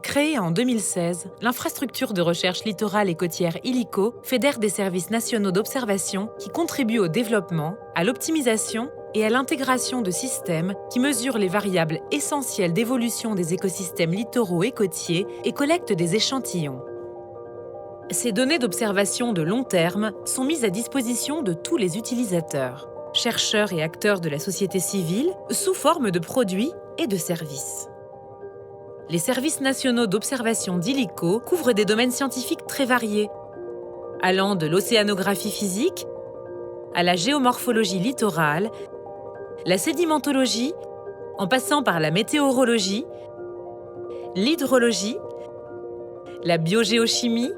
Créée en 2016, l'infrastructure de recherche littorale et côtière ILICO fédère des services nationaux d'observation qui contribuent au développement, à l'optimisation et à l'intégration de systèmes qui mesurent les variables essentielles d'évolution des écosystèmes littoraux et côtiers et collectent des échantillons. Ces données d'observation de long terme sont mises à disposition de tous les utilisateurs, chercheurs et acteurs de la société civile, sous forme de produits et de services. Les services nationaux d'observation d'ILICO couvrent des domaines scientifiques très variés, allant de l'océanographie physique à la géomorphologie littorale, la sédimentologie, en passant par la météorologie, l'hydrologie, la biogéochimie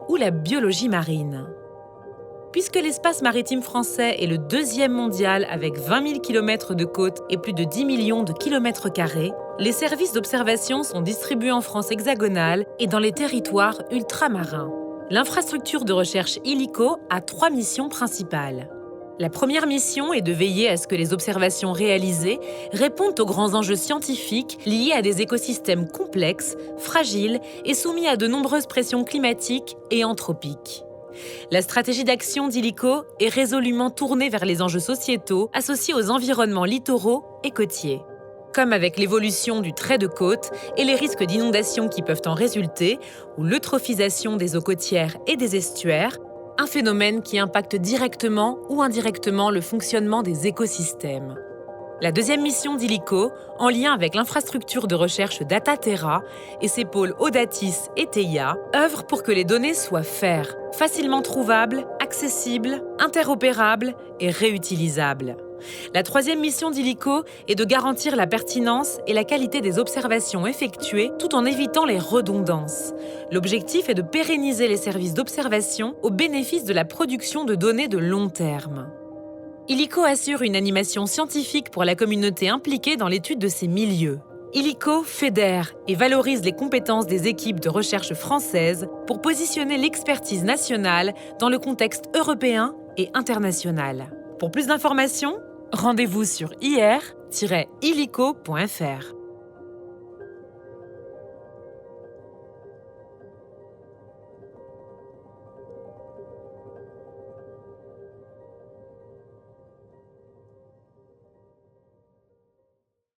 ou la biologie marine. Puisque l'espace maritime français est le deuxième mondial avec 20 000 km de côte et plus de 10 millions de kilomètres carrés, les services d'observation sont distribués en France hexagonale et dans les territoires ultramarins. L'infrastructure de recherche ILICO a 3 missions principales. La première mission est de veiller à ce que les observations réalisées répondent aux grands enjeux scientifiques liés à des écosystèmes complexes, fragiles et soumis à de nombreuses pressions climatiques et anthropiques. La stratégie d'action d'ILICO est résolument tournée vers les enjeux sociétaux associés aux environnements littoraux et côtiers. Comme avec l'évolution du trait de côte et les risques d'inondation qui peuvent en résulter, ou l'eutrophisation des eaux côtières et des estuaires, un phénomène qui impacte directement ou indirectement le fonctionnement des écosystèmes. La deuxième mission d'ILICO, en lien avec l'infrastructure de recherche DataTerra et ses pôles Audatis et Theia, œuvre pour que les données soient FAIR, facilement trouvables, accessibles, interopérables et réutilisables. La troisième mission d'ILICO est de garantir la pertinence et la qualité des observations effectuées tout en évitant les redondances. L'objectif est de pérenniser les services d'observation au bénéfice de la production de données de long terme. ILICO assure une animation scientifique pour la communauté impliquée dans l'étude de ces milieux. ILICO fédère et valorise les compétences des équipes de recherche françaises pour positionner l'expertise nationale dans le contexte européen et international. Pour plus d'informations, rendez-vous sur ir-ilico.fr.